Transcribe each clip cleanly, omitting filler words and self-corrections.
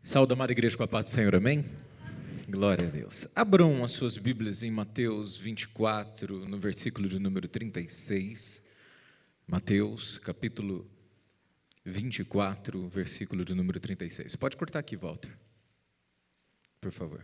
Saúde, amada igreja, com a paz do Senhor, amém? Glória a Deus. Abram as suas Bíblias em Mateus 24, no versículo de número 36. Mateus, capítulo 24, versículo de número 36. Pode cortar aqui, Walter, por favor.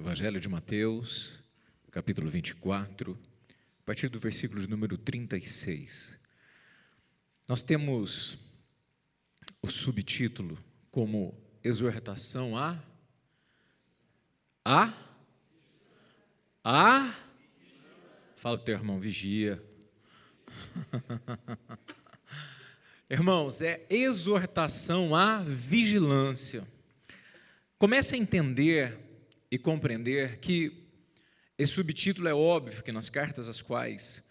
Evangelho de Mateus, capítulo 24, a partir do versículo de número 36. Nós temos o subtítulo como exortação fala para o teu irmão, vigia. Irmãos, é exortação à vigilância. Comece a entender e compreender que esse subtítulo é óbvio que nas cartas às quais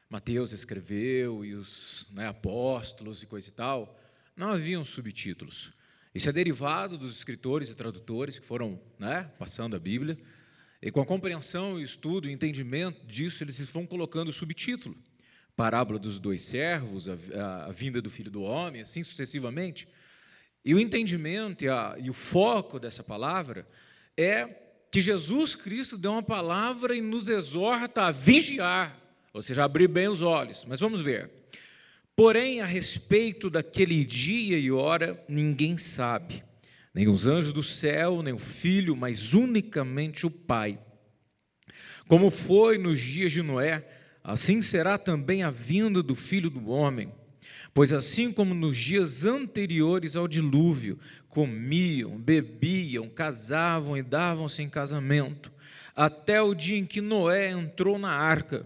Mateus escreveu e os apóstolos e coisa e tal, não haviam subtítulos. Isso é derivado dos escritores e tradutores que foram passando a Bíblia, e com a compreensão, estudo e entendimento disso, eles vão colocando o subtítulo. Parábola dos dois servos, a vinda do Filho do Homem, assim sucessivamente. E o entendimento e o foco dessa palavra é que Jesus Cristo deu uma palavra e nos exorta a vigiar, ou seja, abrir bem os olhos. Mas vamos ver. Porém, a respeito daquele dia e hora, ninguém sabe, nem os anjos do céu, nem o Filho, mas unicamente o Pai. Como foi nos dias de Noé, assim será também a vinda do Filho do Homem. Pois assim como nos dias anteriores ao dilúvio, comiam, bebiam, casavam e davam-se em casamento, até o dia em que Noé entrou na arca,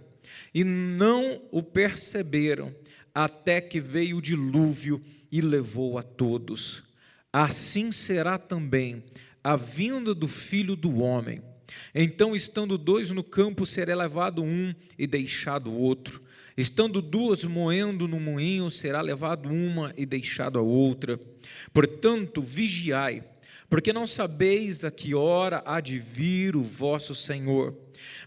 e não o perceberam, até que veio o dilúvio e levou a todos. Assim será também a vinda do Filho do Homem. Então, estando dois no campo, será levado um e deixado o outro. Estando duas moendo no moinho, será levado uma e deixado a outra. Portanto, vigiai, porque não sabeis a que hora há de vir o vosso Senhor.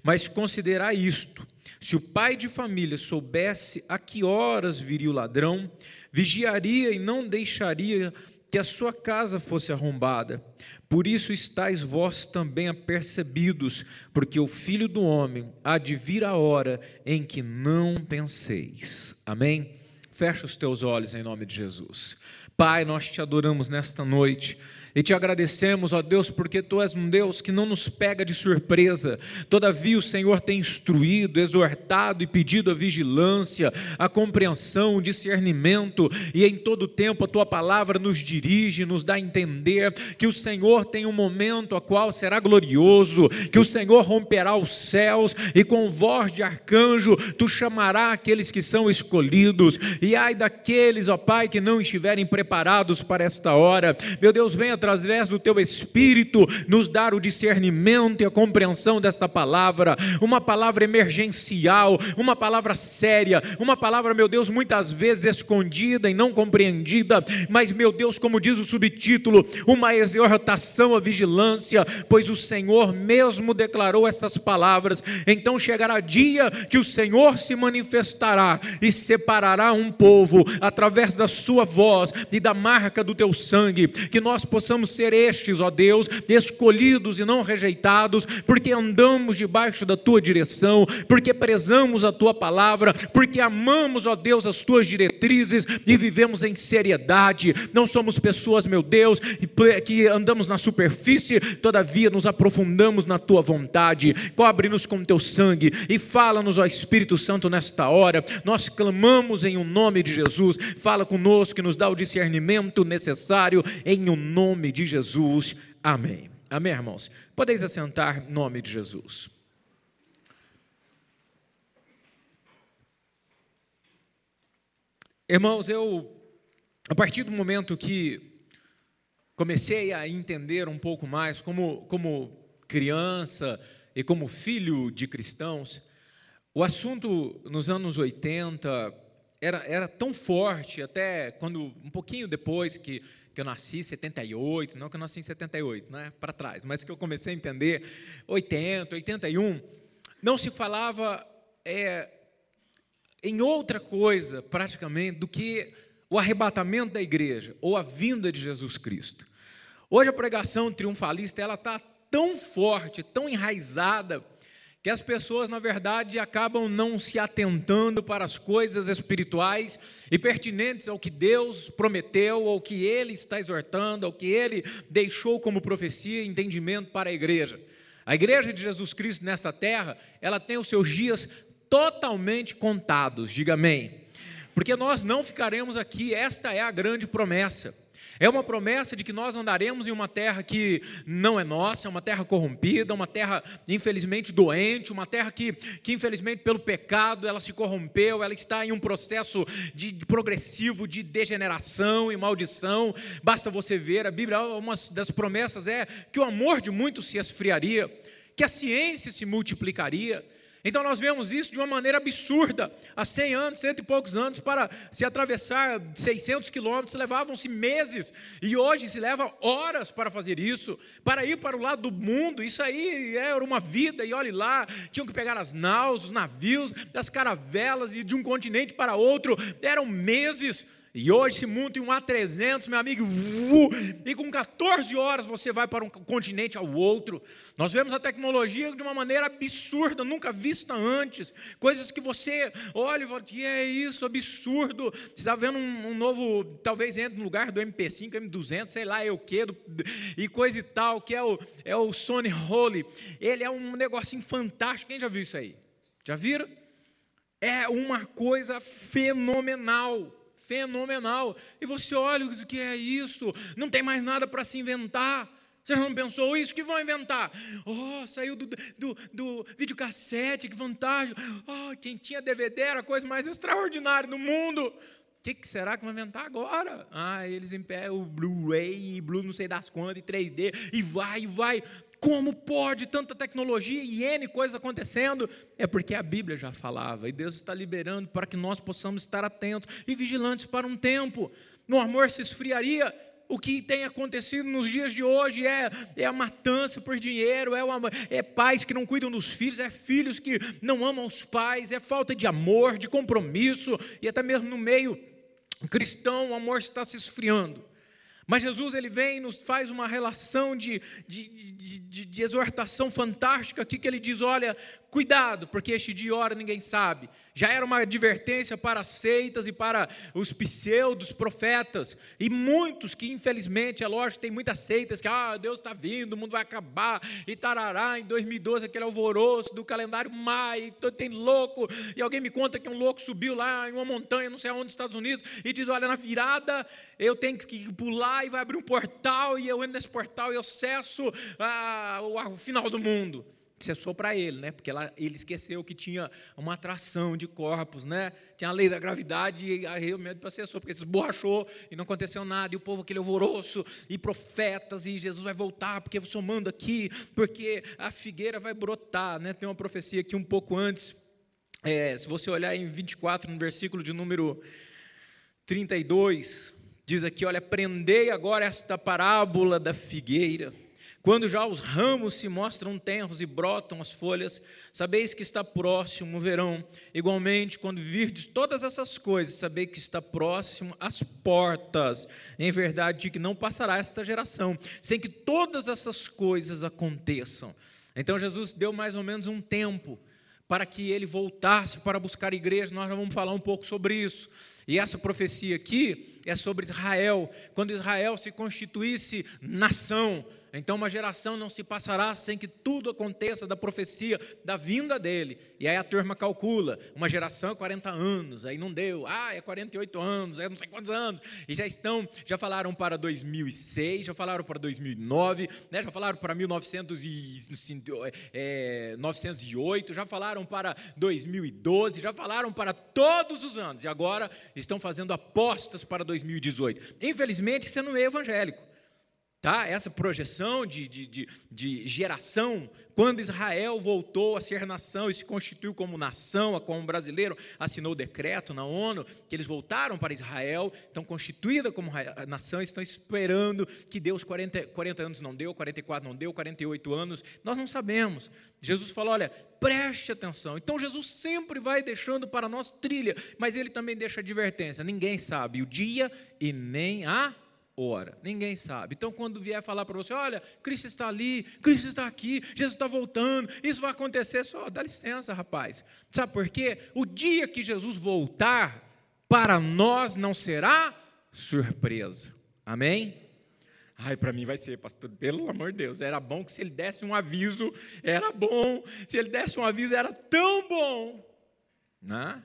Mas considerai isto: se o pai de família soubesse a que horas viria o ladrão, vigiaria e não deixaria que a sua casa fosse arrombada. Por isso estáis vós também apercebidos, porque o Filho do Homem há de vir a hora em que não penseis. Amém? Fecha os teus olhos em nome de Jesus. Pai, nós te adoramos nesta noite e te agradecemos, ó Deus, porque Tu és um Deus que não nos pega de surpresa. Todavia o Senhor tem instruído, exortado e pedido a vigilância, a compreensão, o discernimento, e em todo tempo a Tua palavra nos dirige, nos dá a entender que o Senhor tem um momento a qual será glorioso, que o Senhor romperá os céus e com voz de arcanjo Tu chamará aqueles que são escolhidos, e ai daqueles, ó Pai, que não estiverem preparados para esta hora. Meu Deus, venha através do Teu Espírito nos dar o discernimento e a compreensão desta palavra, uma palavra emergencial, uma palavra séria, uma palavra, meu Deus, muitas vezes escondida e não compreendida, mas, meu Deus, como diz o subtítulo, uma exortação à vigilância, pois o Senhor mesmo declarou estas palavras. Então chegará dia que o Senhor se manifestará e separará um povo através da sua voz e da marca do Teu sangue, que nós possamos ser estes, ó Deus, escolhidos e não rejeitados, porque andamos debaixo da Tua direção, porque prezamos a Tua palavra, porque amamos, ó Deus, as Tuas diretrizes e vivemos em seriedade. Não somos pessoas, meu Deus, que andamos na superfície, todavia nos aprofundamos na Tua vontade. Cobre-nos com Teu sangue e fala-nos, ó Espírito Santo, nesta hora. Nós clamamos em o nome de Jesus. Fala conosco e nos dá o discernimento necessário em o nome de Jesus. Amém. Amém, irmãos? Podeis assentar em nome de Jesus. Irmãos, a partir do momento que comecei a entender um pouco mais como criança e como filho de cristãos, o assunto nos anos 80 era tão forte, até quando, um pouquinho depois que que eu nasci em 78, não que eu nasci em 78, né, para trás, mas que eu comecei a entender, 80, 81, não se falava em outra coisa, praticamente, do que o arrebatamento da igreja, ou a vinda de Jesus Cristo. Hoje a pregação triunfalista, ela está tão forte, tão enraizada, que as pessoas, na verdade, acabam não se atentando para as coisas espirituais e pertinentes ao que Deus prometeu, ao que Ele está exortando, ao que Ele deixou como profecia e entendimento para a igreja. A igreja de Jesus Cristo nesta terra, ela tem os seus dias totalmente contados, diga amém. Porque nós não ficaremos aqui, esta é a grande promessa. É uma promessa de que nós andaremos em uma terra que não é nossa, é uma terra corrompida, uma terra infelizmente doente, uma terra que infelizmente pelo pecado ela se corrompeu, ela está em um processo progressivo de degeneração e maldição. Basta você ver, a Bíblia, uma das promessas é que o amor de muitos se esfriaria, que a ciência se multiplicaria. Então nós vemos isso de uma maneira absurda. Há 100 anos, 100 e poucos anos, para se atravessar 600 quilômetros, levavam-se meses, e hoje se leva horas para fazer isso, para ir para o lado do mundo. Isso aí era uma vida, e olhe lá, tinham que pegar as naus, os navios, as caravelas, e de um continente para outro, eram meses. E hoje se monta em um A300, meu amigo, e com 14 horas você vai para um continente ao outro. Nós vemos a tecnologia de uma maneira absurda, nunca vista antes. Coisas que você olha e fala, que é isso, absurdo. Você está vendo um novo, talvez entre no lugar do MP5, M200, sei lá, o quê, e coisa e tal, que é o Sony Holy. Ele é um negocinho fantástico. Quem já viu isso aí? Já viram? É uma coisa fenomenal. Fenomenal, e você olha o que é isso, não tem mais nada para se inventar. Você não pensou isso? Que vão inventar? Saiu do videocassete, que vantagem. Quem tinha DVD era a coisa mais extraordinária do mundo. O que será que vão inventar agora? Eles impedem o Blu-ray, Blu não sei das quantas, e 3D, e vai. Como pode tanta tecnologia e N coisas acontecendo? É porque a Bíblia já falava, e Deus está liberando para que nós possamos estar atentos e vigilantes para um tempo. No amor se esfriaria. O que tem acontecido nos dias de hoje é a matança por dinheiro, é pais que não cuidam dos filhos, é filhos que não amam os pais, é falta de amor, de compromisso, e até mesmo no meio cristão o amor está se esfriando. Mas Jesus, ele vem e nos faz uma relação de exortação fantástica aqui, que ele diz, olha, cuidado, porque este dia e hora ninguém sabe. Já era uma advertência para as seitas e para os pseudos profetas, e muitos que infelizmente, é lógico, tem muitas seitas que, Deus está vindo, o mundo vai acabar, e tarará, em 2012, aquele alvoroço do calendário Maia, tem louco, e alguém me conta que um louco subiu lá em uma montanha, não sei aonde, nos Estados Unidos, e diz, olha, na virada, eu tenho que pular, e vai abrir um portal, e eu entro nesse portal, e eu cesso o final do mundo. Cessou para ele, né? Porque ele esqueceu que tinha uma atração de corpos, né? Tinha a lei da gravidade, e aí o medo cessou, porque se esborrachou e não aconteceu nada, e o povo aquele alvoroço, e profetas, e Jesus vai voltar, porque somando aqui, porque a figueira vai brotar, né? Tem uma profecia aqui um pouco antes, se você olhar em 24, no versículo de número 32, diz aqui, olha, aprendei agora esta parábola da figueira. Quando já os ramos se mostram tenros e brotam as folhas, sabeis que está próximo o verão. Igualmente, quando virdes todas essas coisas, sabeis que está próximo as portas. Em verdade, que não passará esta geração, sem que todas essas coisas aconteçam. Então, Jesus deu mais ou menos um tempo para que ele voltasse para buscar a igreja. Nós já vamos falar um pouco sobre isso. E essa profecia aqui é sobre Israel. Quando Israel se constituísse nação, então uma geração não se passará sem que tudo aconteça da profecia da vinda dele. E aí a turma calcula, uma geração é 40 anos, aí não deu, é 48 anos, é não sei quantos anos, e já falaram para 2006, já falaram para 2009, né, já falaram para 908, já falaram para 2012, já falaram para todos os anos, e agora estão fazendo apostas para 2018. Infelizmente, isso não é evangélico. tá? Essa projeção de geração, quando Israel voltou a ser nação e se constituiu como nação, como brasileiro, assinou o decreto na ONU, que eles voltaram para Israel, estão constituída como nação, estão esperando que Deus 40 anos não deu, 44 não deu, 48 anos, nós não sabemos. Jesus falou, olha, preste atenção. Então Jesus sempre vai deixando para nós trilha, mas ele também deixa advertência, ninguém sabe o dia e nem a hora, ninguém sabe. Então quando vier falar para você, olha, Cristo está ali, Cristo está aqui, Jesus está voltando, isso vai acontecer, só dá licença, rapaz. Sabe por quê? O dia que Jesus voltar, para nós não será surpresa, amém? Ai, para mim vai ser, pastor, pelo amor de Deus, era bom que se ele desse um aviso, era bom, se ele desse um aviso, era tão bom, né?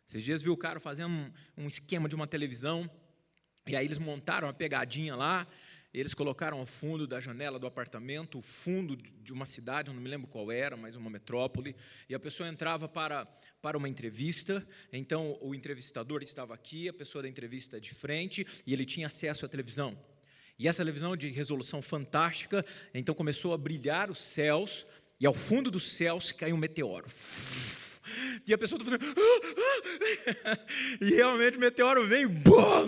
Esses dias vi o cara fazendo um esquema de uma televisão, e aí eles montaram uma pegadinha lá, eles colocaram ao fundo da janela do apartamento, o fundo de uma cidade, eu não me lembro qual era, mas uma metrópole, e a pessoa entrava para uma entrevista, então o entrevistador estava aqui, a pessoa da entrevista de frente, e ele tinha acesso à televisão. E essa televisão de resolução fantástica, então começou a brilhar os céus, e ao fundo dos céus caiu um meteoro. E a pessoa está fazendo... E realmente o meteoro vem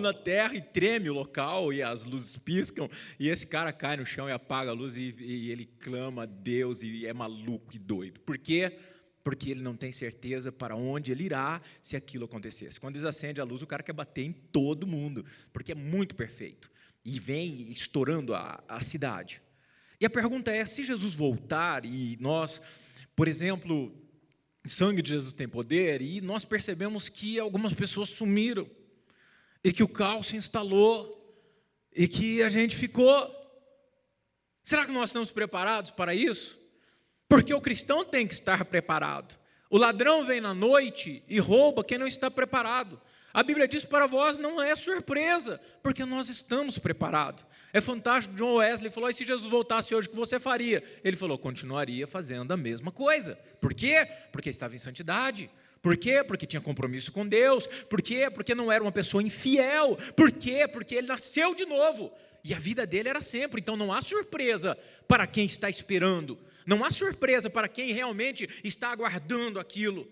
na terra e treme o local, e as luzes piscam, e esse cara cai no chão e apaga a luz, e ele clama a Deus, e é maluco e doido. Por quê? Porque ele não tem certeza para onde ele irá se aquilo acontecesse. Quando eles acendem a luz, o cara quer bater em todo mundo, porque é muito perfeito. E vem estourando a cidade. E a pergunta é, se Jesus voltar, e nós, por exemplo... O sangue de Jesus tem poder, e nós percebemos que algumas pessoas sumiram, e que o caos se instalou, e que a gente ficou. Será que nós estamos preparados para isso? Porque o cristão tem que estar preparado. O ladrão vem na noite e rouba quem não está preparado. A Bíblia diz para vós, não é surpresa, porque nós estamos preparados. É fantástico, John Wesley falou, e se Jesus voltasse hoje, o que você faria? Ele falou, continuaria fazendo a mesma coisa. Por quê? Porque estava em santidade. Por quê? Porque tinha compromisso com Deus. Por quê? Porque não era uma pessoa infiel. Por quê? Porque ele nasceu de novo. E a vida dele era sempre. Então não há surpresa para quem está esperando. Não há surpresa para quem realmente está aguardando aquilo.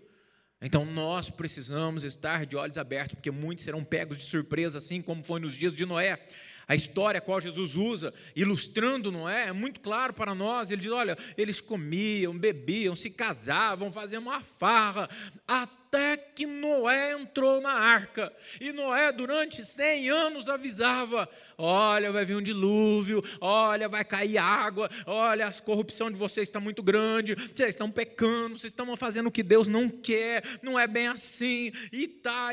Então nós precisamos estar de olhos abertos, porque muitos serão pegos de surpresa, assim como foi nos dias de Noé. A história a qual Jesus usa, ilustrando Noé, é muito claro para nós. Ele diz, olha, eles comiam, bebiam, se casavam, faziam uma farra, até que Noé entrou na arca. E Noé, durante 100 anos, avisava, olha, vai vir um dilúvio, olha, vai cair água, olha, a corrupção de vocês está muito grande, vocês estão pecando, vocês estão fazendo o que Deus não quer, não é bem assim, e tá.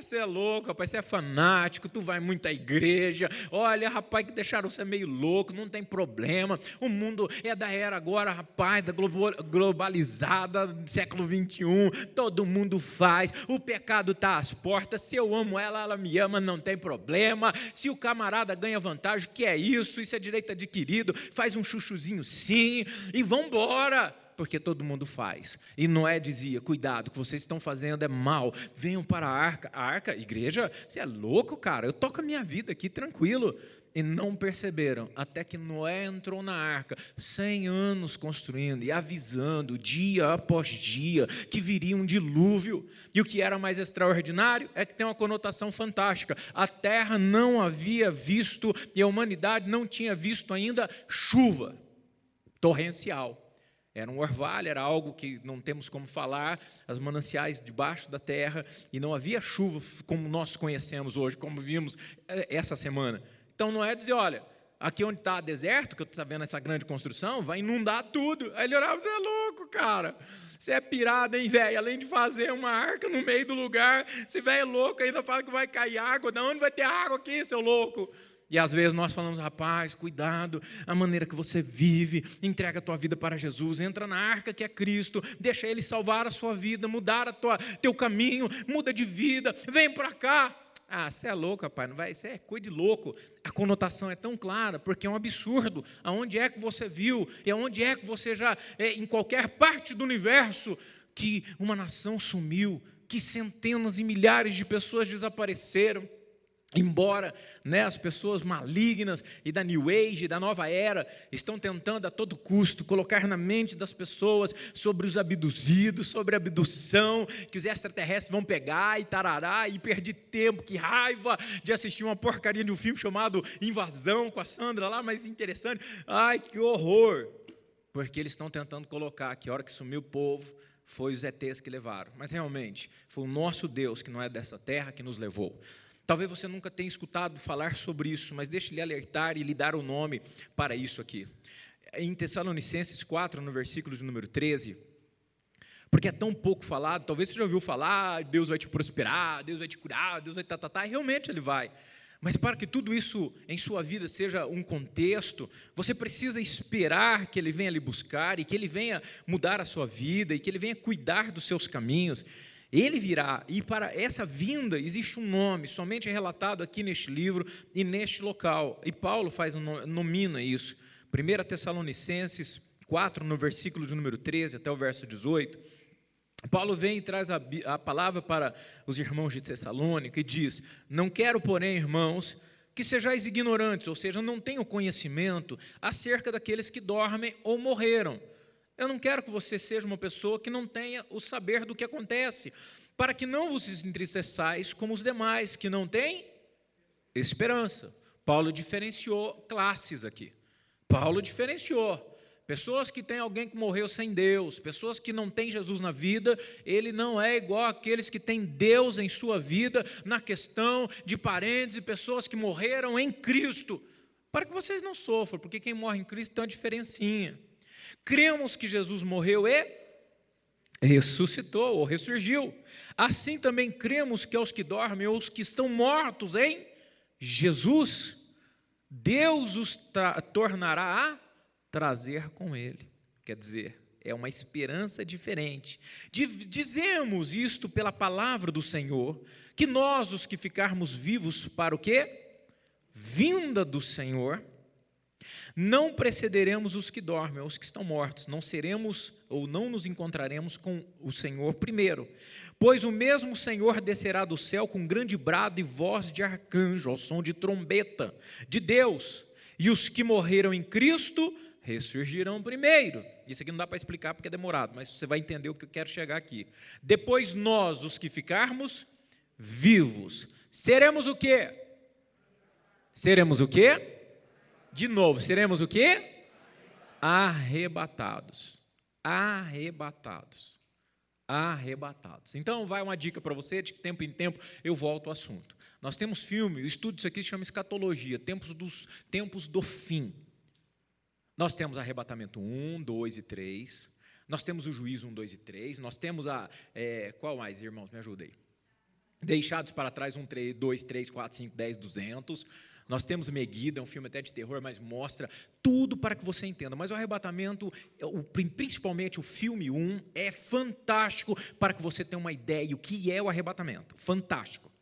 Você é louco, rapaz, você é fanático, tu vai muito à igreja, olha, rapaz, que deixaram você meio louco, não tem problema, o mundo é da era agora, rapaz, da globalizada, século 21, todo mundo faz, o pecado está às portas, se eu amo ela, ela me ama, não tem problema, se o camarada ganha vantagem, o que é isso? Isso é direito adquirido, faz um chuchuzinho sim, e vamos embora, porque todo mundo faz. E Noé dizia, cuidado, o que vocês estão fazendo é mal, venham para a arca, igreja, você é louco, cara, eu toco a minha vida aqui, tranquilo. E não perceberam, até que Noé entrou na arca, 100 anos construindo e avisando, dia após dia, que viria um dilúvio. E o que era mais extraordinário é que tem uma conotação fantástica. A terra não havia visto, e a humanidade não tinha visto ainda chuva torrencial. Era um orvalho, era algo que não temos como falar, as mananciais debaixo da terra, e não havia chuva como nós conhecemos hoje, como vimos essa semana. Então Noé dizia, olha, aqui onde está deserto, que eu estou vendo essa grande construção, vai inundar tudo. Aí ele olhava, você é louco, cara, você é pirado, hein, velho, além de fazer uma arca no meio do lugar, esse velho é louco, ainda fala que vai cair água, de onde vai ter água aqui, seu louco? E às vezes nós falamos, rapaz, cuidado, a maneira que você vive, entrega a tua vida para Jesus, entra na arca que é Cristo, deixa Ele salvar a sua vida, mudar teu caminho, muda de vida, vem para cá. Ah, você é louco, rapaz, não vai, você é coisa de louco. A conotação é tão clara, porque é um absurdo. Aonde é que você viu, e aonde é que você já, em qualquer parte do universo, que uma nação sumiu, que centenas e milhares de pessoas desapareceram. Embora, né, as pessoas malignas e da New Age, da nova era, estão tentando a todo custo colocar na mente das pessoas sobre os abduzidos, sobre a abdução, que os extraterrestres vão pegar e tarará, e perdi tempo, que raiva de assistir uma porcaria de um filme chamado Invasão, com a Sandra lá, mas interessante, ai que horror, porque eles estão tentando colocar que a hora que sumiu o povo, foi os ETs que levaram, mas realmente, foi o nosso Deus, que não é dessa terra, que nos levou. Talvez você nunca tenha escutado falar sobre isso, mas deixe-lhe alertar e lhe dar o nome para isso aqui. Em Tessalonicenses 4, no versículo de número 13, porque é tão pouco falado, talvez você já ouviu falar, Deus vai te prosperar, Deus vai te curar, Deus vai e realmente Ele vai. Mas para que tudo isso em sua vida seja um contexto, você precisa esperar que Ele venha lhe buscar e que Ele venha mudar a sua vida e que Ele venha cuidar dos seus caminhos. Ele virá, e para essa vinda existe um nome, somente é relatado aqui neste livro e neste local. E Paulo nomina isso. 1 Tessalonicenses 4, no versículo de número 13 até o verso 18. Paulo vem e traz a palavra para os irmãos de Tessalônica e diz: não quero, porém, irmãos, que sejais ignorantes, ou seja, não tenham conhecimento acerca daqueles que dormem ou morreram. Eu não quero que você seja uma pessoa que não tenha o saber do que acontece, para que não vos entristeçais como os demais, que não têm esperança. Paulo diferenciou classes aqui. Paulo diferenciou. Pessoas que têm alguém que morreu sem Deus, pessoas que não têm Jesus na vida, ele não é igual àqueles que têm Deus em sua vida, na questão de parentes e pessoas que morreram em Cristo, para que vocês não sofram, porque quem morre em Cristo tem uma diferencinha. Cremos que Jesus morreu e ressuscitou ou ressurgiu. Assim também cremos que aos que dormem ou os que estão mortos em Jesus, Deus os tornará a trazer com Ele. Quer dizer, é uma esperança diferente. Dizemos isto pela palavra do Senhor, que nós, os que ficarmos vivos para o quê? Vinda do Senhor, não precederemos os que dormem, os que estão mortos, não seremos ou não nos encontraremos com o Senhor primeiro, pois o mesmo Senhor descerá do céu com grande brado e voz de arcanjo, ao som de trombeta de Deus, e os que morreram em Cristo ressurgirão primeiro. Isso aqui não dá para explicar porque é demorado, mas você vai entender o que eu quero chegar aqui. Depois nós, os que ficarmos vivos, seremos o quê? Seremos o quê? De novo, seremos o quê? Arrebatados. Arrebatados. Arrebatados. Então, vai uma dica para você, de que tempo em tempo eu volto ao assunto. Nós temos filme, o estudo disso aqui se chama escatologia, tempos do fim. Nós temos arrebatamento 1, 2 e 3. Nós temos o juízo 1, 2 e 3. Nós temos qual mais, irmãos? Me ajuda aí. Deixados para trás, 1, 3, 2, 3, 4, 5, 10, 200. Nós temos Megiddo, é um filme até de terror, mas mostra tudo para que você entenda. Mas o arrebatamento, principalmente o filme 1, é fantástico para que você tenha uma ideia o que é o arrebatamento. Fantástico.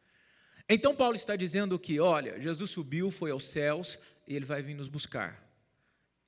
Então Paulo está dizendo que, olha, Jesus subiu, foi aos céus, e Ele vai vir nos buscar.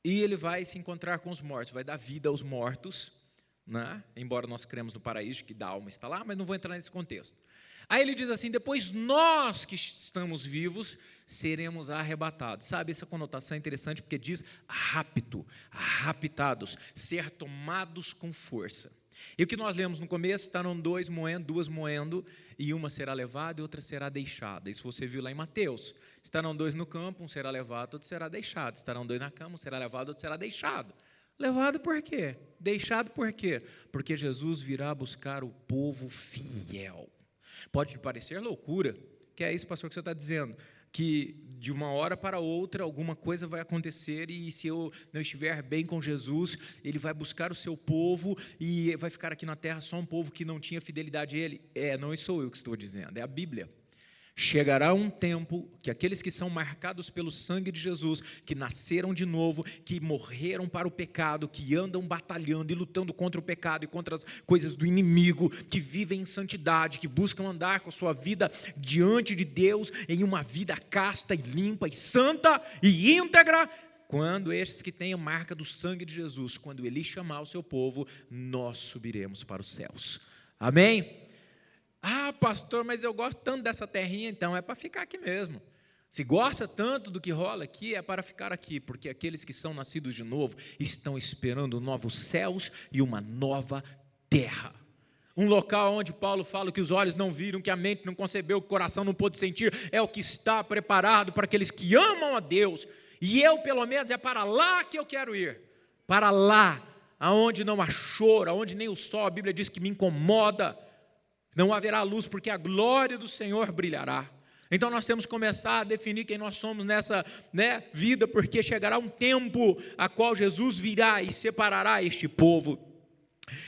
E Ele vai se encontrar com os mortos, vai dar vida aos mortos, né? Embora nós cremos no paraíso, que da alma está lá, mas não vou entrar nesse contexto. Aí ele diz assim, depois nós que estamos vivos, seremos arrebatados. Sabe, essa conotação é interessante porque diz rapto, raptados, ser tomados com força. E o que nós lemos no começo, estarão duas moendo, e uma será levada e outra será deixada. Isso você viu lá em Mateus. Estarão 2 no campo, um será levado, outro será deixado. Estarão 2 na cama, um será levado, outro será deixado. Levado por quê? Deixado por quê? Porque Jesus virá buscar o povo fiel. Pode parecer loucura, que é isso, pastor, que você está dizendo, que de uma hora para outra alguma coisa vai acontecer e se eu não estiver bem com Jesus, Ele vai buscar o seu povo e vai ficar aqui na terra só um povo que não tinha fidelidade a Ele. Não sou eu que estou dizendo, é a Bíblia. Chegará um tempo que aqueles que são marcados pelo sangue de Jesus, que nasceram de novo, que morreram para o pecado, que andam batalhando e lutando contra o pecado e contra as coisas do inimigo, que vivem em santidade, que buscam andar com a sua vida diante de Deus, em uma vida casta e limpa e santa e íntegra, quando estes que têm a marca do sangue de Jesus, quando Ele chamar o seu povo, nós subiremos para os céus. Amém? Ah, pastor, mas eu gosto tanto dessa terrinha, então é para ficar aqui mesmo. Se gosta tanto do que rola aqui, é para ficar aqui, porque aqueles que são nascidos de novo estão esperando novos céus e uma nova terra. Um local onde Paulo fala que os olhos não viram, que a mente não concebeu, que o coração não pôde sentir, é o que está preparado para aqueles que amam a Deus. E eu, pelo menos, é para lá que eu quero ir. Para lá, aonde não há choro, aonde nem o sol, a Bíblia diz que me incomoda. Não haverá luz, porque a glória do Senhor brilhará. Então nós temos que começar a definir quem nós somos nessa vida, porque chegará um tempo a qual Jesus virá e separará este povo.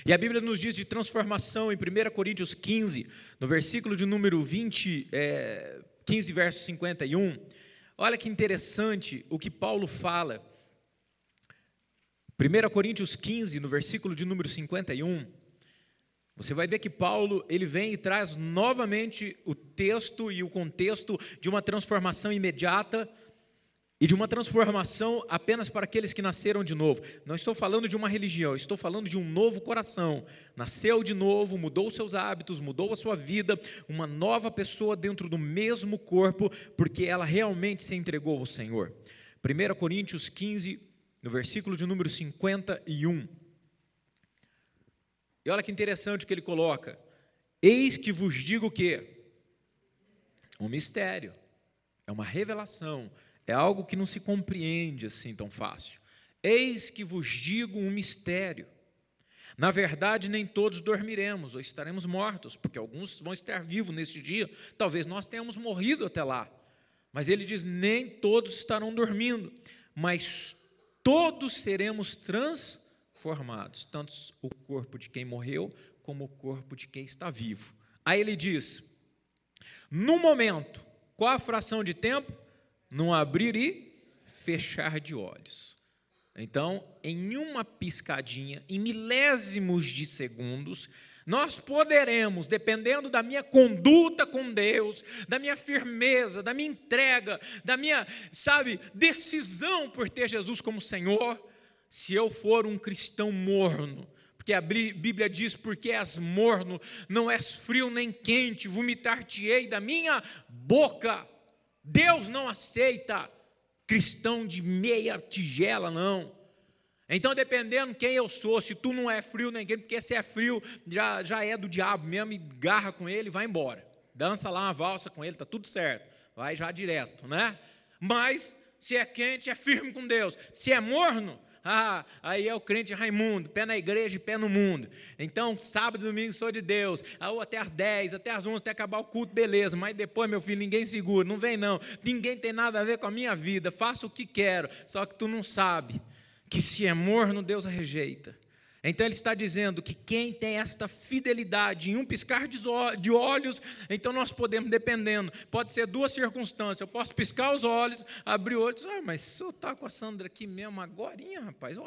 E a Bíblia nos diz de transformação em 1 Coríntios 15, no versículo de número 15, verso 51. Olha que interessante o que Paulo fala. 1 Coríntios 15, no versículo de número 51. Você vai ver que Paulo, ele vem e traz novamente o texto e o contexto de uma transformação imediata e de uma transformação apenas para aqueles que nasceram de novo. Não estou falando de uma religião, estou falando de um novo coração. Nasceu de novo, mudou os seus hábitos, mudou a sua vida, uma nova pessoa dentro do mesmo corpo, porque ela realmente se entregou ao Senhor. 1 Coríntios 15, no versículo de número 51. E olha que interessante o que ele coloca. Eis que vos digo o quê? Um mistério. É uma revelação. É algo que não se compreende assim tão fácil. Eis que vos digo um mistério. Na verdade, nem todos dormiremos ou estaremos mortos, porque alguns vão estar vivos neste dia. Talvez nós tenhamos morrido até lá. Mas ele diz, nem todos estarão dormindo, mas todos seremos transformados, tanto o corpo de quem morreu, como o corpo de quem está vivo. Aí ele diz, no momento, qual a fração de tempo? Num abrir e fechar de olhos. Então, em uma piscadinha, em milésimos de segundos, nós poderemos, dependendo da minha conduta com Deus, da minha firmeza, da minha entrega, da minha, decisão por ter Jesus como Senhor, se eu for um cristão morno, porque a Bíblia diz, porque és morno, não és frio nem quente, vomitar-te-ei da minha boca. Deus não aceita cristão de meia tigela, não. Então, dependendo quem eu sou, se tu não é frio nem quente, porque se é frio, já é do diabo mesmo, e garra com ele e vai embora. Dança lá uma valsa com ele, está tudo certo. Vai já direto, né? Mas, se é quente, é firme com Deus. Se é morno, aí é o crente Raimundo, pé na igreja e pé no mundo. Então, sábado e domingo sou de Deus, até às 10, até às 11, até acabar o culto, beleza, mas depois, meu filho, ninguém segura, não vem não, ninguém tem nada a ver com a minha vida, faço o que quero, só que tu não sabe que se é morno, Deus a rejeita. Então ele está dizendo que quem tem esta fidelidade em um piscar de olhos, então nós podemos, dependendo, pode ser duas circunstâncias, eu posso piscar os olhos, abrir o olho, mas se eu estou com a Sandra aqui mesmo agorinha, rapaz,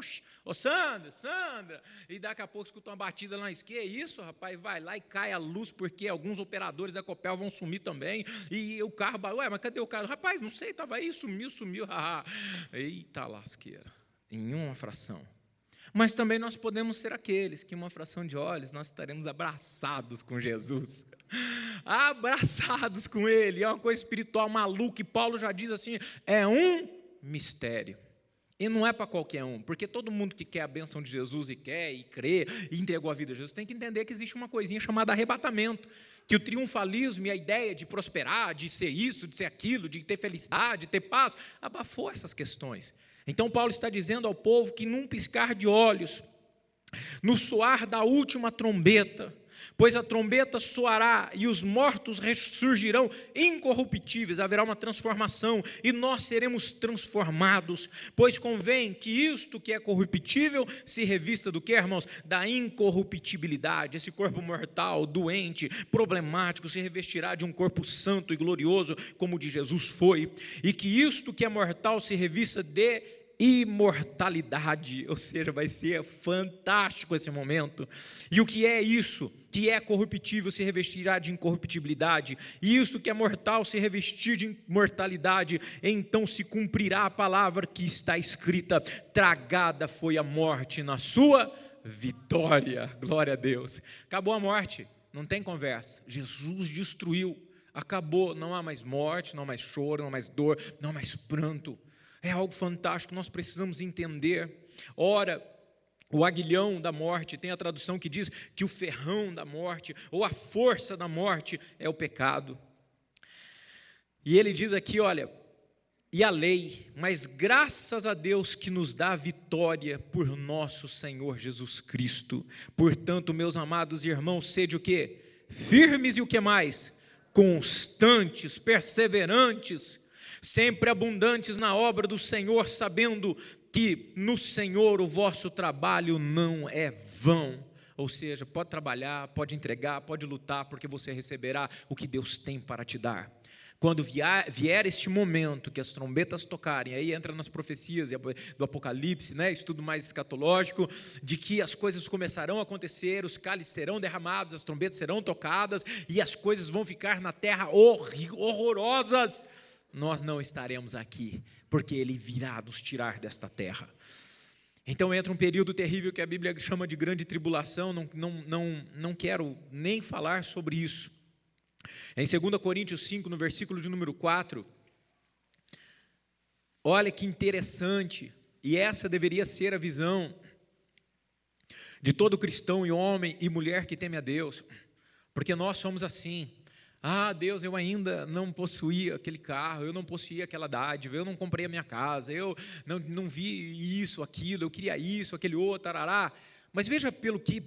ô Sandra, e daqui a pouco escuta uma batida lá na esquerda, isso, rapaz, vai lá e cai a luz, porque alguns operadores da Copel vão sumir também, e o carro, mas cadê o carro? Rapaz, não sei, estava aí, sumiu, eita lasqueira, em uma fração. Mas também nós podemos ser aqueles que, em uma fração de olhos, nós estaremos abraçados com Jesus. Abraçados com Ele. É uma coisa espiritual maluca. E Paulo já diz assim, é um mistério. E não é para qualquer um. Porque todo mundo que quer a bênção de Jesus e quer, e crê, e entregou a vida a Jesus, tem que entender que existe uma coisinha chamada arrebatamento. Que o triunfalismo e a ideia de prosperar, de ser isso, de ser aquilo, de ter felicidade, de ter paz, abafou essas questões. Então Paulo está dizendo ao povo que num piscar de olhos, no soar da última trombeta, pois a trombeta soará e os mortos ressurgirão incorruptíveis, haverá uma transformação e nós seremos transformados, pois convém que isto que é corruptível se revista do que, irmãos? Da incorruptibilidade. Esse corpo mortal, doente, problemático, se revestirá de um corpo santo e glorioso, como o de Jesus foi, e que isto que é mortal se revista de imortalidade, ou seja, vai ser fantástico esse momento. E o que é isso? Que é corruptível se revestirá de incorruptibilidade, e isto que é mortal se revestir de imortalidade, então se cumprirá a palavra que está escrita, tragada foi a morte na sua vitória. Glória a Deus. Acabou a morte. não tem conversa. Jesus destruiu, acabou, não há mais morte, não há mais choro, não há mais dor, não há mais pranto. É algo fantástico, nós precisamos entender. Ora, o aguilhão da morte, tem a tradução que diz que o ferrão da morte, ou a força da morte, é o pecado. E ele diz aqui, olha, e a lei, mas graças a Deus que nos dá a vitória por nosso Senhor Jesus Cristo. Portanto, meus amados irmãos, sede o quê? Firmes e o que mais? Constantes, perseverantes, sempre abundantes na obra do Senhor, sabendo que no Senhor o vosso trabalho não é vão. Ou seja, pode trabalhar, pode entregar, pode lutar, porque você receberá o que Deus tem para te dar. Quando vier este momento que as trombetas tocarem, aí entra nas profecias do Apocalipse, né, estudo mais escatológico, de que as coisas começarão a acontecer, os cálices serão derramados, as trombetas serão tocadas, e as coisas vão ficar na terra horrorosas. Nós não estaremos aqui, porque Ele virá nos tirar desta terra. Então entra um período terrível que a Bíblia chama de grande tribulação, não quero nem falar sobre isso. Em 2 Coríntios 5, no versículo de número 4, olha que interessante, e essa deveria ser a visão de todo cristão e homem e mulher que teme a Deus, porque nós somos assim. Deus, eu ainda não possuía aquele carro, eu não possuía aquela dádiva, eu não comprei a minha casa, eu não vi isso, aquilo, eu queria isso, aquele outro, tarará. Mas veja pelo que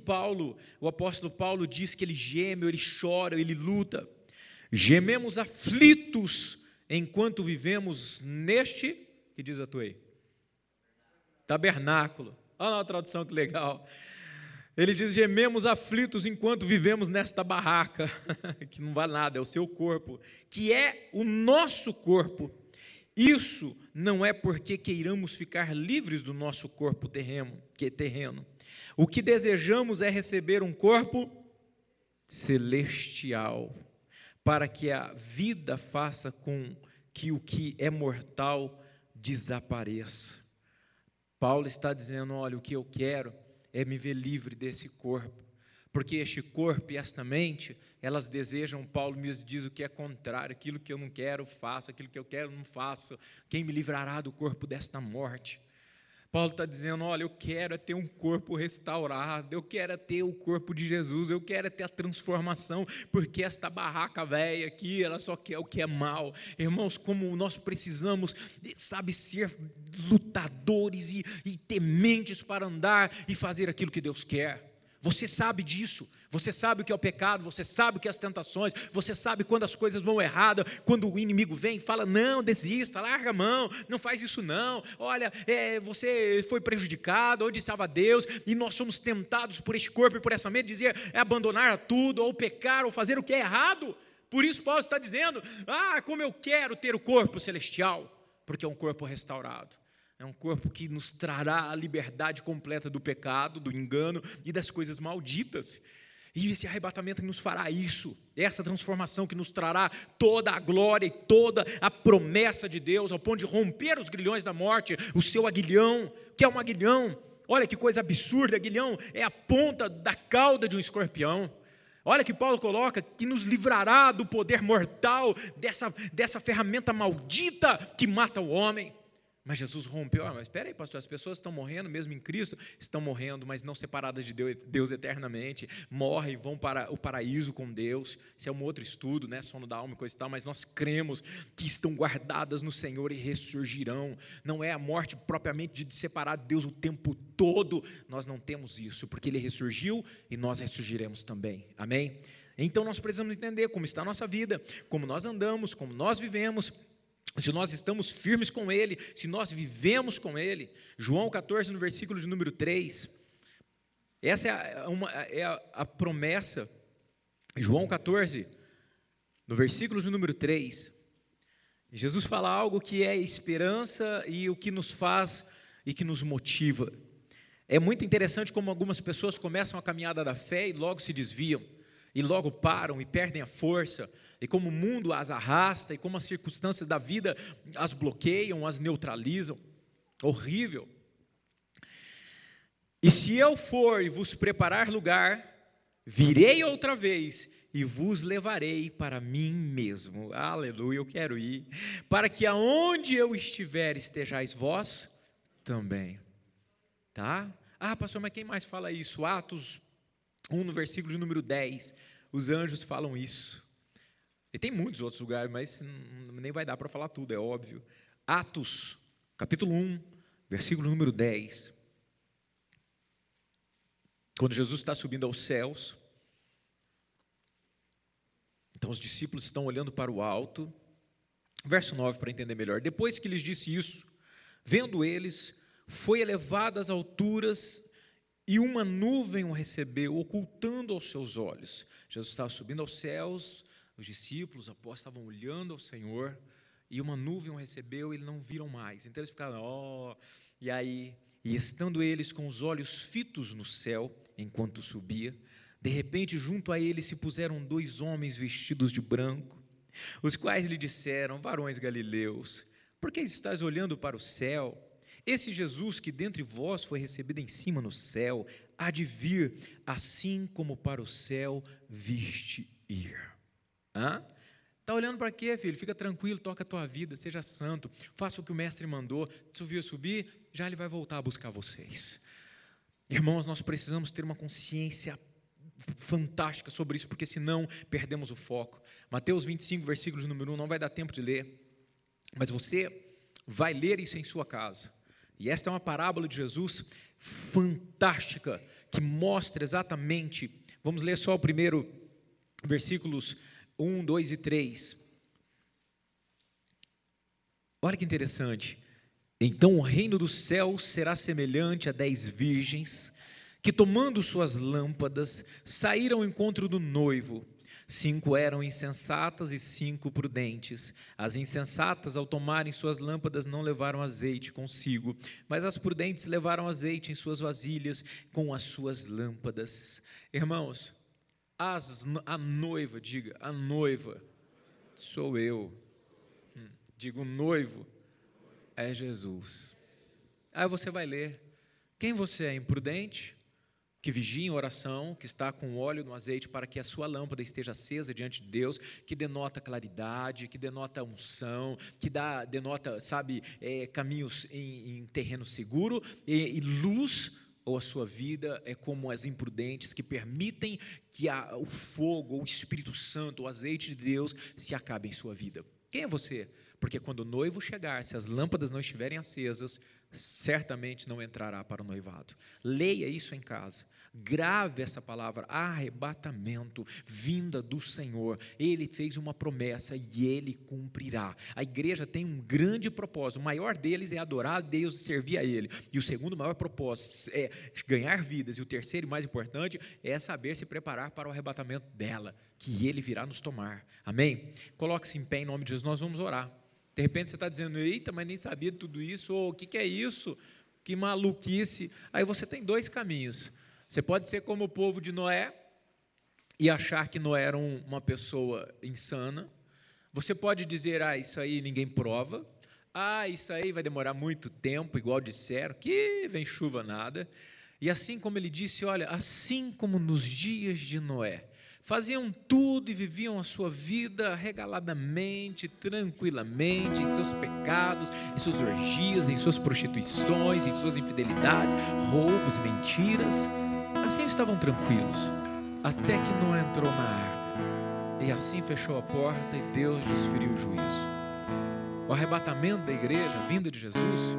o apóstolo Paulo diz que ele geme, ele chora, ele luta. Gememos aflitos enquanto vivemos neste, que diz a tua aí? Tabernáculo. Olha lá a tradução que legal. Ele diz, gememos aflitos enquanto vivemos nesta barraca, que não vale nada, é o seu corpo, que é o nosso corpo. Isso não é porque queiramos ficar livres do nosso corpo terreno. O que desejamos é receber um corpo celestial, para que a vida faça com que o que é mortal desapareça. Paulo está dizendo, olha, o que eu quero é me ver livre desse corpo, porque este corpo e esta mente, elas desejam, Paulo mesmo diz o que é contrário, aquilo que eu não quero, faço, aquilo que eu quero, não faço. Quem me livrará do corpo desta morte? Paulo está dizendo, olha, eu quero ter um corpo restaurado, eu quero ter o corpo de Jesus, eu quero ter a transformação, porque esta barraca velha aqui, ela só quer o que é mal. Irmãos, como nós precisamos, sabe, ser lutadores e tementes para andar e fazer aquilo que Deus quer. Você sabe disso, você sabe o que é o pecado, você sabe o que é as tentações, você sabe quando as coisas vão erradas, quando o inimigo vem e fala, não, desista, larga a mão, não faz isso não, olha, você foi prejudicado, onde estava Deus, e nós somos tentados por este corpo e por essa mente, dizer, abandonar tudo, ou pecar, ou fazer o que é errado. Por isso Paulo está dizendo, como eu quero ter o corpo celestial, porque é um corpo restaurado. É um corpo que nos trará a liberdade completa do pecado, do engano e das coisas malditas. E esse arrebatamento que nos fará isso, essa transformação que nos trará toda a glória e toda a promessa de Deus, ao ponto de romper os grilhões da morte, o seu aguilhão. O que é um aguilhão? Olha que coisa absurda, aguilhão é a ponta da cauda de um escorpião. Olha que Paulo coloca, que nos livrará do poder mortal, dessa ferramenta maldita que mata o homem. Mas Jesus rompeu, mas espera aí, pastor, as pessoas estão morrendo mesmo em Cristo? Estão morrendo, mas não separadas de Deus eternamente, morrem e vão para o paraíso com Deus. Isso é um outro estudo, né? Sono da alma e coisa e tal, mas nós cremos que estão guardadas no Senhor e ressurgirão. Não é a morte propriamente de separar de Deus o tempo todo, nós não temos isso, porque Ele ressurgiu e nós ressurgiremos também, amém? Então nós precisamos entender como está a nossa vida, como nós andamos, como nós vivemos, se nós estamos firmes com Ele, se nós vivemos com Ele. João 14, no versículo de número 3, essa é a promessa. João 14, no versículo de número 3, Jesus fala algo que é esperança e o que nos faz e que nos motiva. É muito interessante como algumas pessoas começam a caminhada da fé e logo se desviam, e logo param e perdem a força, e como o mundo as arrasta, e como as circunstâncias da vida as bloqueiam, as neutralizam. Horrível. E se eu for e vos preparar lugar, virei outra vez e vos levarei para mim mesmo. Aleluia, eu quero ir, para que aonde eu estiver estejais vós também. Tá? Ah, pastor, mas quem mais fala isso? Atos 1, no versículo de número 10, os anjos falam isso. E tem muitos outros lugares, mas nem vai dar para falar tudo, é óbvio. Atos, capítulo 1, versículo número 10. Quando Jesus está subindo aos céus, então os discípulos estão olhando para o alto. Verso 9, para entender melhor. Depois que lhes disse isso, vendo eles, foi elevado às alturas e uma nuvem o recebeu, ocultando aos seus olhos. Jesus estava subindo aos céus, os discípulos, os apóstolos estavam olhando ao Senhor, e uma nuvem o recebeu e eles não viram mais. Então eles ficaram, e aí, e estando eles com os olhos fitos no céu, enquanto subia, de repente junto a ele se puseram 2 homens vestidos de branco, os quais lhe disseram: varões galileus, por que estáis olhando para o céu? Esse Jesus que dentre vós foi recebido em cima no céu, há de vir, assim como para o céu viste ir. Está olhando para quê, filho? Fica tranquilo, toca a tua vida, seja santo, faça o que o mestre mandou. Se viu subir, já ele vai voltar a buscar vocês. Irmãos, nós precisamos ter uma consciência fantástica sobre isso, porque senão perdemos o foco. Mateus 25, versículos número 1, não vai dar tempo de ler, mas você vai ler isso em sua casa. E esta é uma parábola de Jesus fantástica, que mostra exatamente, vamos ler só o primeiro, versículos 1, 2 e 3. Olha que interessante. Então o reino dos céus será semelhante a 10 virgens, que tomando suas lâmpadas, saíram ao encontro do noivo. 5 eram insensatas e 5 prudentes. As insensatas, ao tomarem suas lâmpadas, não levaram azeite consigo, mas as prudentes levaram azeite em suas vasilhas com as suas lâmpadas. Irmãos, a noiva, diga, a noiva sou eu. Diga, o noivo é Jesus. Aí você vai ler. Quem você é? Imprudente? Que vigia em oração, que está com óleo no azeite para que a sua lâmpada esteja acesa diante de Deus, que denota claridade, que denota unção, que denota, caminhos em terreno seguro, e luz, ou a sua vida é como as imprudentes, que permitem que o fogo, o Espírito Santo, o azeite de Deus se acabe em sua vida. Quem é você? Porque quando o noivo chegar, se as lâmpadas não estiverem acesas, certamente não entrará para o noivado. Leia isso em casa, grave essa palavra, arrebatamento, vinda do Senhor. Ele fez uma promessa e Ele cumprirá. A igreja tem um grande propósito, o maior deles é adorar a Deus e servir a Ele, e o segundo maior propósito é ganhar vidas, e o terceiro e mais importante é saber se preparar para o arrebatamento dela, que Ele virá nos tomar. Amém? Coloque-se em pé em nome de Jesus, nós vamos orar. De repente você está dizendo: eita, mas nem sabia de tudo isso, ou o que é isso? Que maluquice. Aí você tem 2 caminhos. Você pode ser como o povo de Noé e achar que Noé era uma pessoa insana. Você pode dizer: isso aí ninguém prova. Isso aí vai demorar muito tempo, igual disseram, que vem chuva nada. E assim como ele disse, olha, assim como nos dias de Noé, faziam tudo e viviam a sua vida regaladamente, tranquilamente, em seus pecados, em suas orgias, em suas prostituições, em suas infidelidades, roubos e mentiras. Assim estavam tranquilos, até que Noé entrou na arca, e assim fechou a porta e Deus desferiu o juízo. O arrebatamento da igreja, a vinda de Jesus,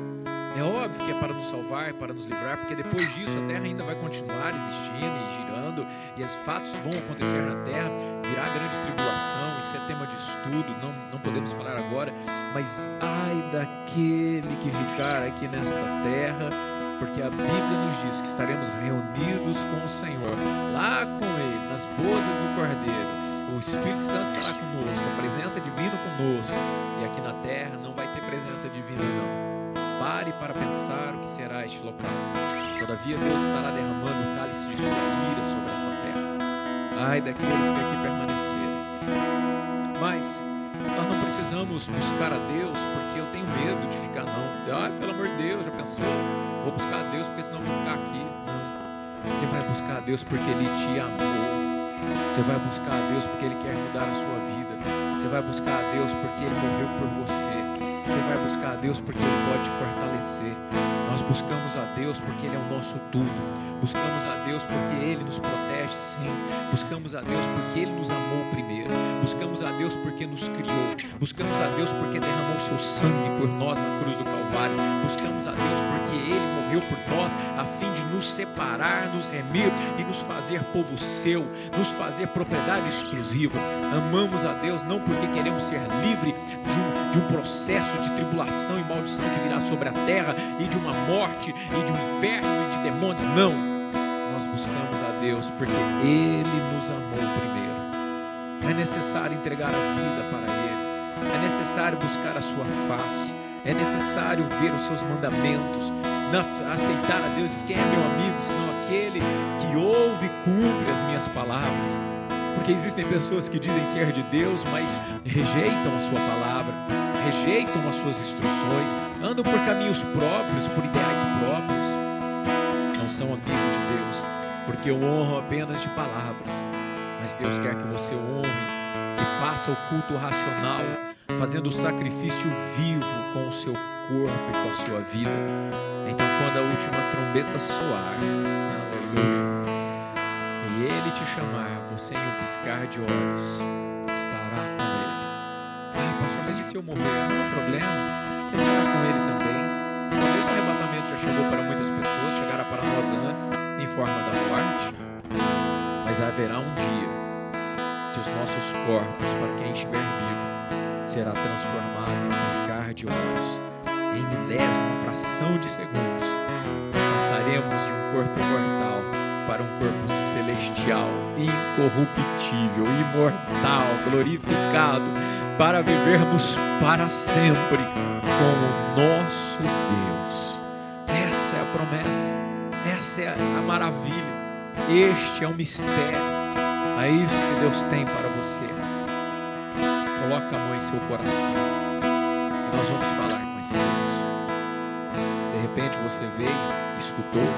é óbvio que é para nos salvar, para nos livrar, porque depois disso a terra ainda vai continuar existindo e girando, e os fatos vão acontecer na terra, virá a grande tribulação. Isso é tema de estudo, não podemos falar agora, mas ai daquele que ficar aqui nesta terra, porque a Bíblia nos diz que estaremos reunidos com o Senhor, lá com Ele, nas bodas do Cordeiro. O Espírito Santo estará conosco, a presença divina conosco, e aqui na terra não vai ter presença divina não. Pare para pensar o que será este local. Todavia Deus estará derramando o cálice de sua ira sobre esta terra. Ai daqueles que aqui permanecerem. Mas nós não precisamos buscar a Deus porque eu tenho medo de ficar não. Pelo amor de Deus, já pensou? Vou buscar a Deus porque senão eu vou ficar aqui. Não. Você vai buscar a Deus porque Ele te amou. Você vai buscar a Deus porque Ele quer mudar a sua vida. Você vai buscar a Deus porque Ele morreu por você. Você vai buscar a Deus porque Ele pode te fortalecer. Nós buscamos a Deus porque Ele é o nosso tudo. Buscamos a Deus porque Ele nos protege, sim. Buscamos a Deus porque Ele nos amou primeiro. Buscamos a Deus porque nos criou. Buscamos a Deus porque derramou seu sangue por nós na cruz do Calvário. Buscamos a Deus porque Ele morreu por nós a fim de nos separar, nos remir e nos fazer povo seu, nos fazer propriedade exclusiva. Amamos a Deus não porque queremos ser livre de um processo de tribulação e maldição que virá sobre a terra e de uma morte e de um inferno e de demônios, não. Nós buscamos a Deus porque Ele nos amou primeiro. É necessário entregar a vida para Ele, é necessário buscar a sua face, é necessário ver os seus mandamentos, aceitar a Deus. Diz: quem é meu amigo senão aquele que ouve e cumpre as minhas palavras? Porque existem pessoas que dizem ser de Deus, mas rejeitam a sua palavra, rejeitam as suas instruções, andam por caminhos próprios, por ideais próprios. Não são amigos de Deus, porque o honram apenas de palavras. Mas Deus quer que você honre, que faça o culto racional, fazendo o sacrifício vivo com o seu corpo e com a sua vida. Então, quando a última trombeta soar, aleluia, e Ele te chamar, você em um piscar de olhos estará com Ele. Ah, pastor, mas e se eu morrer? Não há problema, você estará com Ele também. Talvez o arrebatamento já chegou para muitas pessoas, chegará para nós antes, em forma da morte. Mas haverá um dia que os nossos corpos, para quem estiver vivo, será transformado em um piscar de olhos, em milésimo, uma fração de segundos. Passaremos de um corpo mortal para um corpo celestial, incorruptível, imortal, glorificado, para vivermos para sempre com o nosso Deus. Essa é a promessa, essa é a maravilha, este é o mistério. É isso que Deus tem para você. Coloca a mão em seu coração e nós vamos falar com esse Deus. Se de repente você veio, escutou,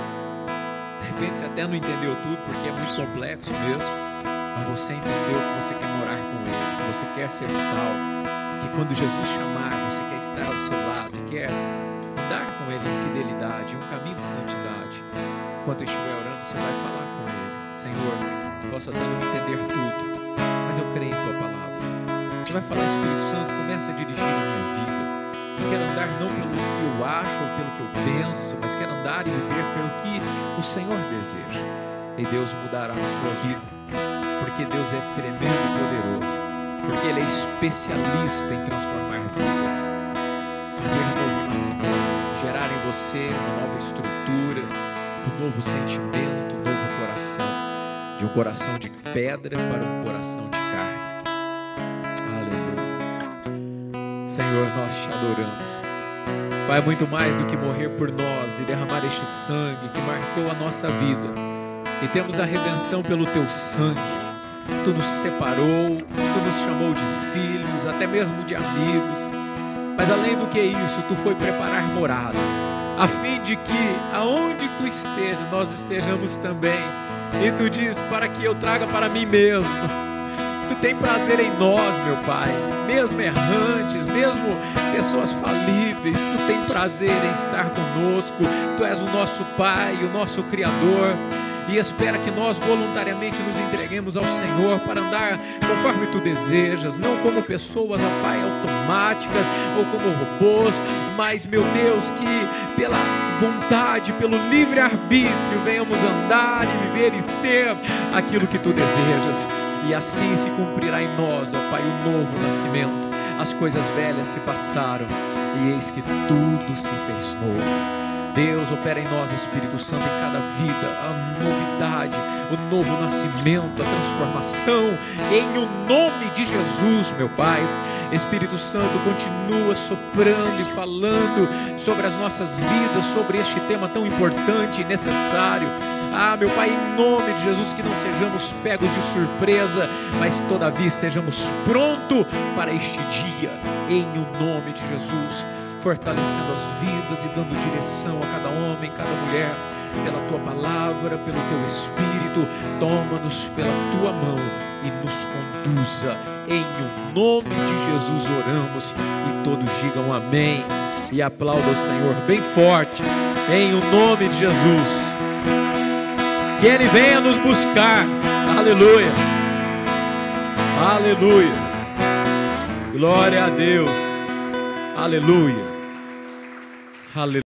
de repente você até não entendeu tudo porque é muito complexo mesmo, mas você entendeu que você quer morar com Ele, que você quer ser salvo, que quando Jesus chamar você quer estar ao seu lado e quer andar com Ele em fidelidade, em um caminho de santidade. Enquanto eu estiver orando, você vai falar com Ele: Senhor, posso até não entender tudo, mas eu creio em Tua palavra. Você vai falar: Espírito Santo, começa a dirigir a minha vida. Eu quero andar não pelo que eu acho ou pelo que eu penso, mas quero andar e viver pelo que o Senhor deseja. E Deus mudará a sua vida, porque Deus é tremendo e poderoso, porque Ele é especialista em transformar vidas, fazer novo nascimento, gerar em você uma nova estrutura, um novo sentimento, um novo coração, de um coração de pedra para um coração de carne. Aleluia. Senhor, nós te adoramos. Pai, é muito mais do que morrer por nós e derramar este sangue que marcou a nossa vida, e temos a redenção pelo Teu sangue. Tu nos separou, Tu nos chamou de filhos, até mesmo de amigos, mas além do que isso, Tu foi preparar morada, a fim de que aonde Tu estejas, nós estejamos também. E Tu diz: para que eu traga para mim mesmo. Tu tem prazer em nós, meu Pai, mesmo errantes, mesmo pessoas falíveis. Tu tem prazer em estar conosco. Tu és o nosso Pai, o nosso Criador, e espera que nós voluntariamente nos entreguemos ao Senhor para andar conforme Tu desejas, não como pessoas, ó Pai, automáticas ou como robôs, mas, meu Deus, que pela vontade, pelo livre-arbítrio venhamos andar e viver e ser aquilo que Tu desejas, e assim se cumprirá em nós, ó Pai, o novo nascimento. As coisas velhas se passaram e eis que tudo se fez novo. Deus, opera em nós, Espírito Santo, em cada vida, a novidade, o novo nascimento, a transformação, em o nome de Jesus, meu Pai. Espírito Santo, continua soprando e falando sobre as nossas vidas, sobre este tema tão importante e necessário. Ah, meu Pai, em nome de Jesus, que não sejamos pegos de surpresa, mas todavia estejamos prontos para este dia, em o nome de Jesus, fortalecendo as vidas e dando direção a cada homem, cada mulher, pela tua palavra, pelo teu Espírito. Toma-nos pela tua mão e nos conduza. Em o nome de Jesus oramos, e todos digam amém e aplaudam o Senhor bem forte, em o nome de Jesus. Que Ele venha nos buscar. Aleluia, aleluia, glória a Deus, aleluia, aleluia.